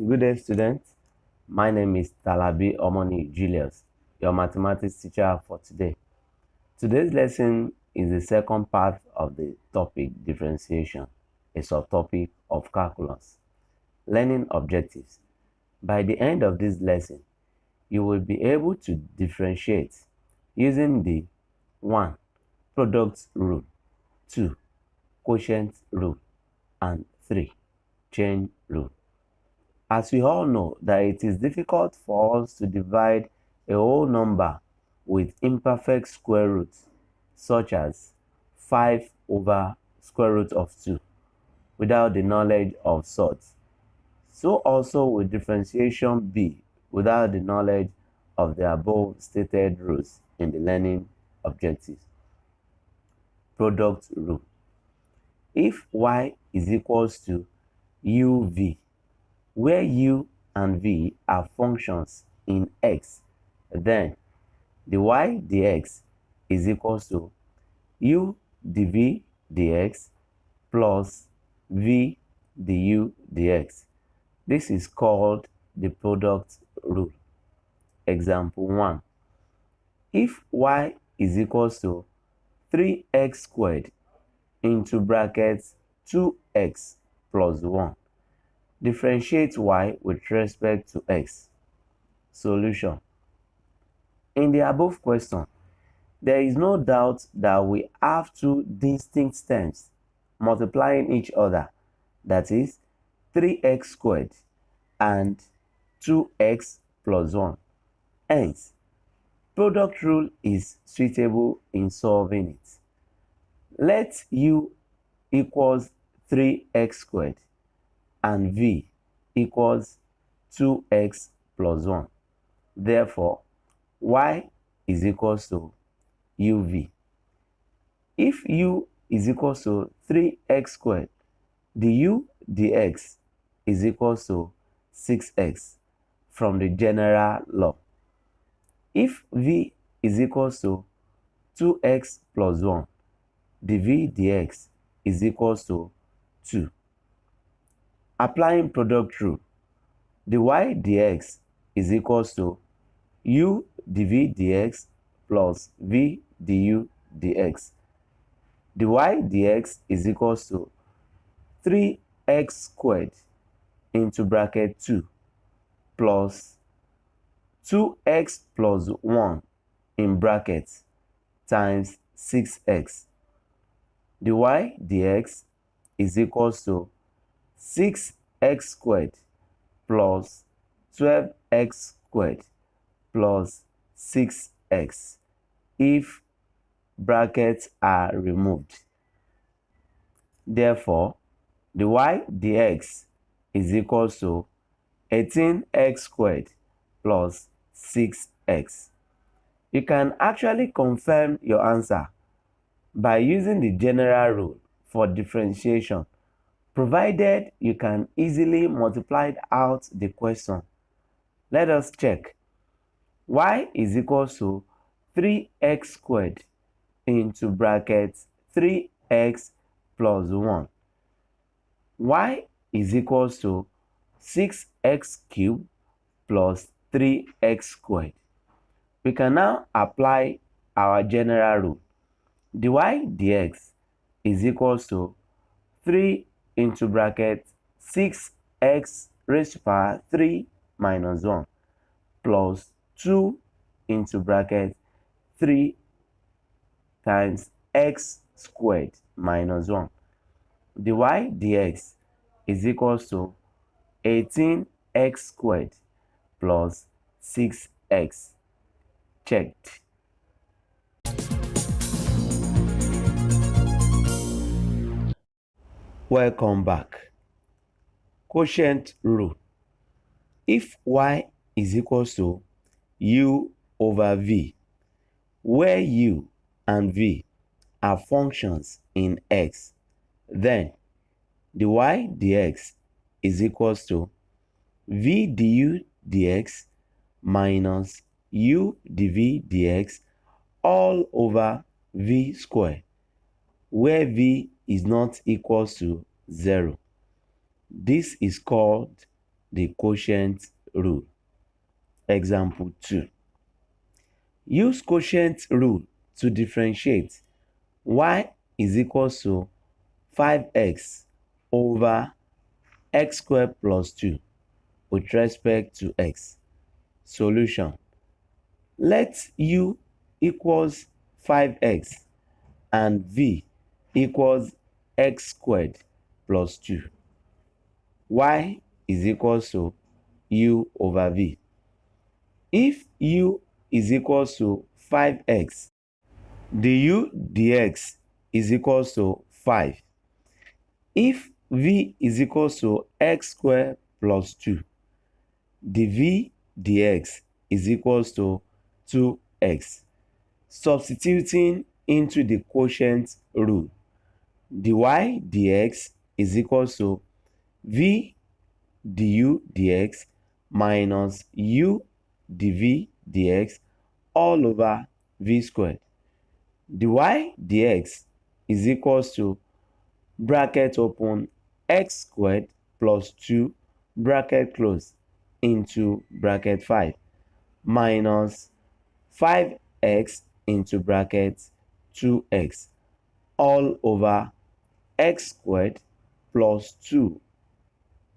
Good day, students. My name is Talabi Omoni Julius, your mathematics teacher for today. Today's lesson is the second part of the topic differentiation, a subtopic of calculus. Learning objectives. By the end of this lesson, you will be able to differentiate using the 1. Product rule, 2. Quotient rule, and 3. Chain rule. As we all know that it is difficult for us to divide a whole number with imperfect square roots, such as 5 over square root of 2, without the knowledge of sorts. So also with differentiation B, without the knowledge of the above stated rules in the learning objectives. Product rule. If y is equals to uv, where u and v are functions in x, then the y dx is equals to u dv dx plus v du dx. This is called the product rule. Example 1. If y is equals to 3x squared into brackets 2x plus 1, differentiate y with respect to x. Solution. In the above question, there is no doubt that we have two distinct terms multiplying each other, that is 3x squared and 2x plus 1. Hence, product rule is suitable in solving it. Let u equals 3x squared and v equals 2x plus 1. Therefore, y is equals to uv. If u is equals to 3x squared, du dx is equals to 6x from the general law. If v is equals to 2x plus 1, dv dx is equals to 2. Applying product rule, the y dx is equals to u dv dx plus v du dx. The y dx is equals to 3x squared into bracket 2 plus 2x plus 1 in brackets times 6x. The y dx is equals to 6x squared plus 12x squared plus 6x if brackets are removed. Therefore, the y dx is equals to 18x squared plus 6x. You can actually confirm your answer by using the general rule for differentiation, provided you can easily multiply out the question. Let us check. Y is equals to 3x squared into brackets 3x plus 1. Y is equals to 6x cubed plus 3x squared. We can now apply our general rule. The y dx is equals to 3 into bracket 6x raised to power 3 minus 1 plus 2 into bracket 3 times x squared minus 1. The y dx is equals to 18x squared plus 6x. Checked. Welcome back. Quotient rule. If y is equals to u over v, where u and v are functions in x, then the y dx is equals to v du dx minus u dv dx all over v square, where v is not equals to 0. This is called the quotient rule. Example 2. Use quotient rule to differentiate y is equals to 5x over x squared plus 2 with respect to x. Solution. Let u equals 5x and v equals x squared plus 2. Y is equals to u over v. If u is equals to 5x, du dx is equals to 5. If v is equals to x squared plus 2, dv dx is equals to 2x. Substituting into the quotient rule, dy dx is equals to v du dx minus u dv dx all over v squared. Dy dx is equals to bracket open x squared plus 2 bracket close into bracket 5 minus 5x into bracket 2x all over x squared plus 2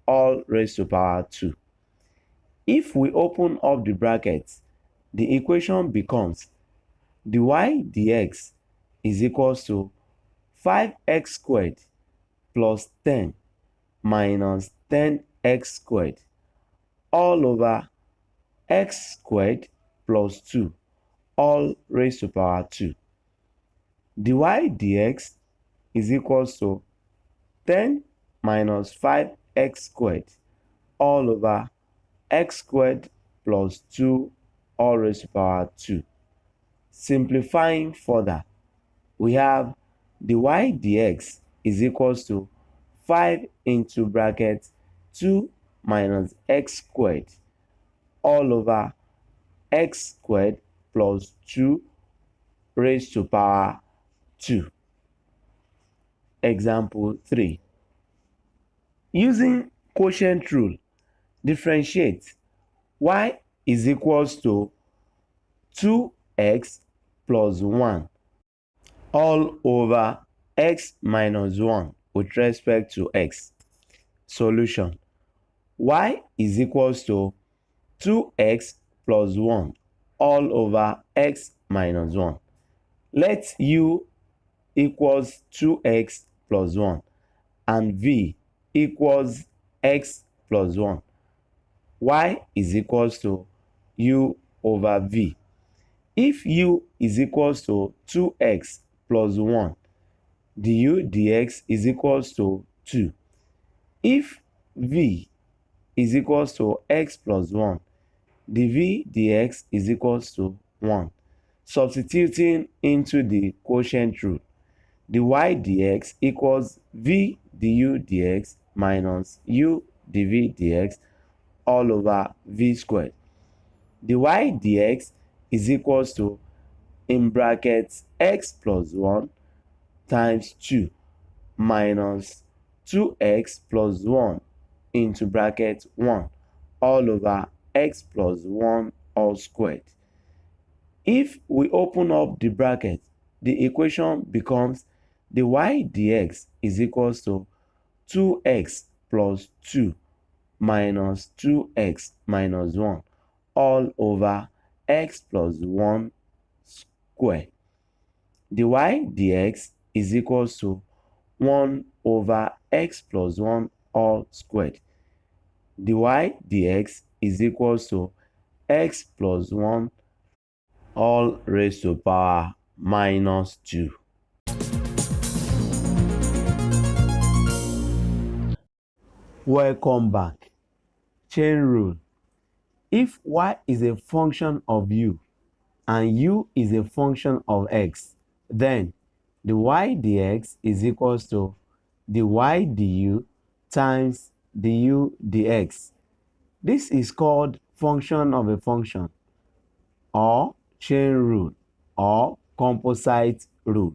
all raised to power 2. If we open up the brackets, the equation becomes dy dx is equals to 5x squared plus 10 minus 10x squared all over x squared plus 2 all raised to power 2. Dy dx is equals to 10 minus 5x squared all over x squared plus 2 all raised to power 2. Simplifying further, we have dy dx is equals to 5 into bracket 2 minus x squared all over x squared plus 2 raised to power 2. Example 3. Using quotient rule, differentiate y is equals to 2x plus 1 all over x minus 1 with respect to x. Solution. Y is equals to 2x plus 1 all over x minus 1. Let u equals 2x plus 1 and v equals x plus 1. Y is equals to u over v. If u is equals to 2x plus 1, du dx is equals to 2. If v is equals to x plus 1, dv dx is equals to 1. Substituting into the quotient rule, dy dx equals v du dx minus u dv dx all over v squared. Dy dx is equals to, in brackets, x plus 1 times 2 minus 2x plus 1 into bracket 1 all over x plus 1 all squared. If we open up the bracket, the equation becomes dy dx is equals to 2x plus 2 minus 2x minus 1 all over x plus 1 square. Dy dx is equals to 1 over x plus 1 all squared. Dy dx is equals to x plus 1 all raised to power minus 2. Welcome back. Chain rule. If y is a function of u and u is a function of x, then the y dx is equals to the y du times the u dx. This is called function of a function, or chain rule, or composite rule.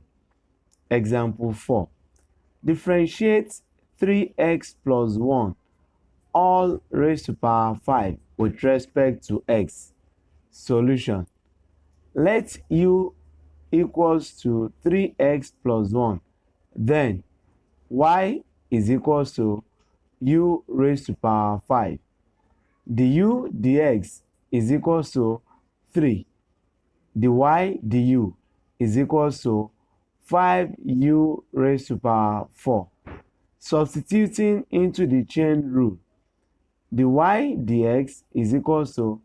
Example 4. Differentiate 3x plus 1 all raised to power 5 with respect to x. Solution. Let u equals to 3x plus 1. Then y is equals to u raised to power 5. Du dx is equals to 3. Dy du is equals to 5u raised to power 4. Substituting into the chain rule, dy dx is equals to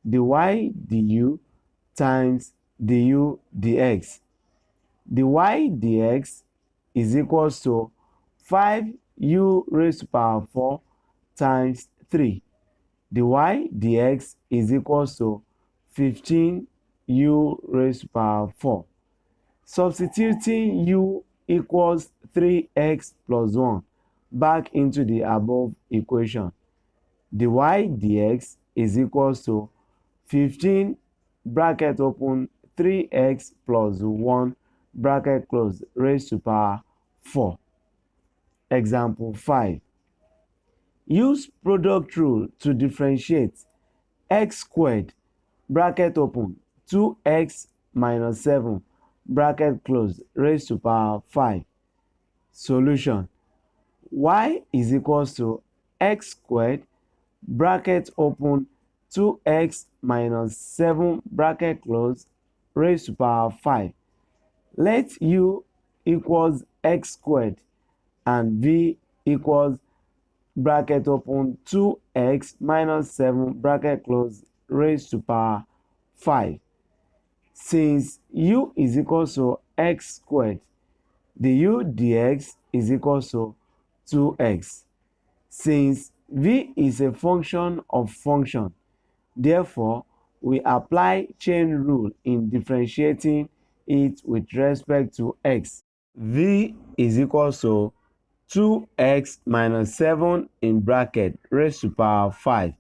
dy du times du dx. Dy dx is equals to 5u raised to power 4 times 3. Dy dx is equals to 15u raised to power 4. Substituting u equals 3x plus 1 back into the above equation, dy dx is equals to 15 bracket open 3x plus 1 bracket close raised to power 4. Example 5. Use product rule to differentiate x squared bracket open 2x minus 7 bracket close raised to power 5. Solution. Y is equals to x squared bracket open 2x minus 7 bracket close raised to power 5. Let u equals x squared and v equals bracket open 2x minus 7 bracket close raised to power 5. Since u is equals to x squared, du dx is equals to 2x. Since v is a function of function, therefore we apply chain rule in differentiating it with respect to x. V is equals to 2x minus 7 in bracket raised to power 5.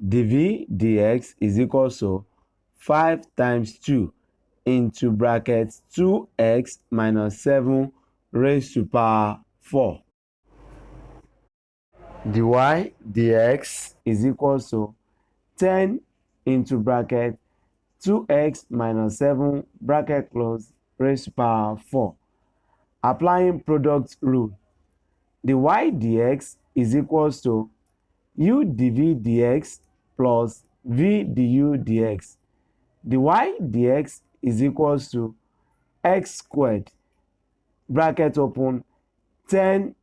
dv dx is equals to 5 times 2 into bracket 2x minus 7 raised to power 4. dy dx is equals to 10 into bracket 2x minus 7 bracket close raised to power 4. Applying product rule, dy dx is equals to u dv dx plus v du dx. Dy dx is equals to x squared bracket open 10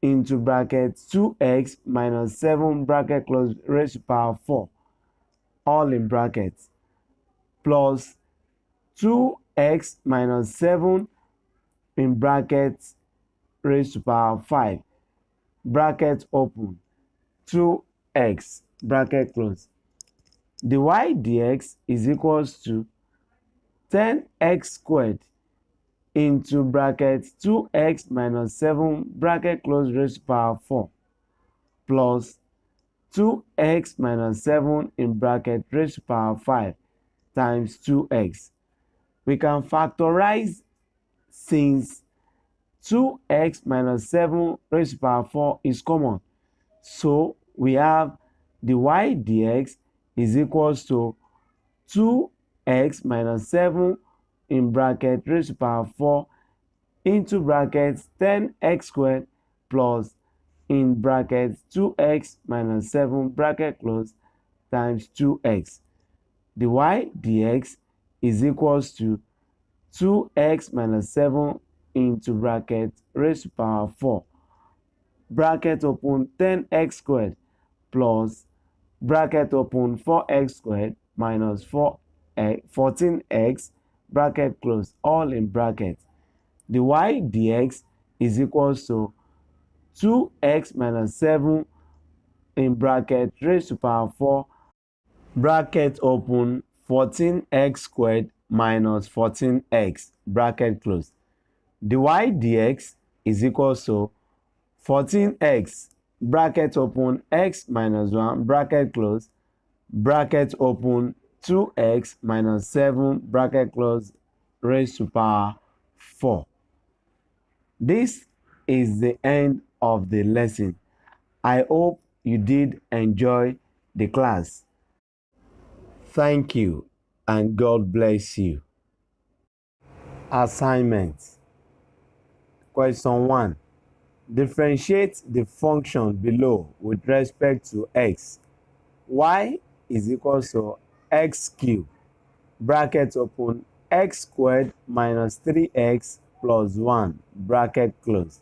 into bracket 2x minus 7 bracket close raised to power 4 all in brackets plus 2x minus 7 in brackets raised to power 5 bracket open 2x bracket close. Dy dx is equals to 10x squared into bracket 2x minus 7 bracket close raised to power 4 plus 2x minus 7 in bracket raised to power 5 times 2x. We can factorize since 2x minus 7 raised to power 4 is common. So we have dy dx is equals to 2x minus 7 in bracket raised to power 4 into brackets 10x squared plus in brackets 2x minus 7 bracket close times 2x. Dy dx is equals to 2x minus 7 into bracket raised to power 4 bracket open 10x squared plus bracket open 4x squared minus 14x bracket close all in brackets. Dy dx is equals to 2x minus 7 in bracket raised to power 4 bracket open 14x squared minus 14x bracket close. Dy dx is equals to 14x bracket open x minus 1 bracket close bracket open 2x minus 7 bracket close raised to power 4. This is the end of the lesson. I hope you did enjoy the class. Thank you and God bless you. Assignment. Question 1. Differentiate the function below with respect to x. Y is equal to x cubed, bracket open, x squared minus 3x plus 1, bracket close.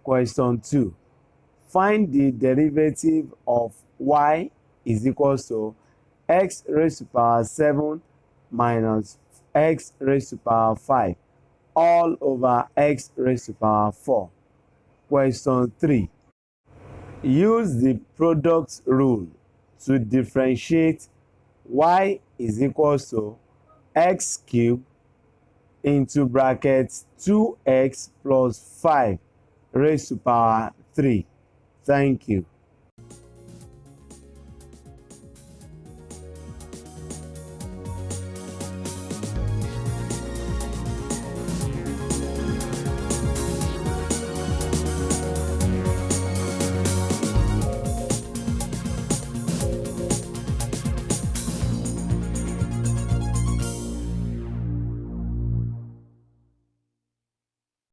Question 2. Find the derivative of y is equal to x raised to power 7 minus x raised to power 5 all over x raised to power 4. Question 3. Use the product rule to differentiate y is equal to x cubed into brackets 2x plus 5 raised to power 3. Thank you.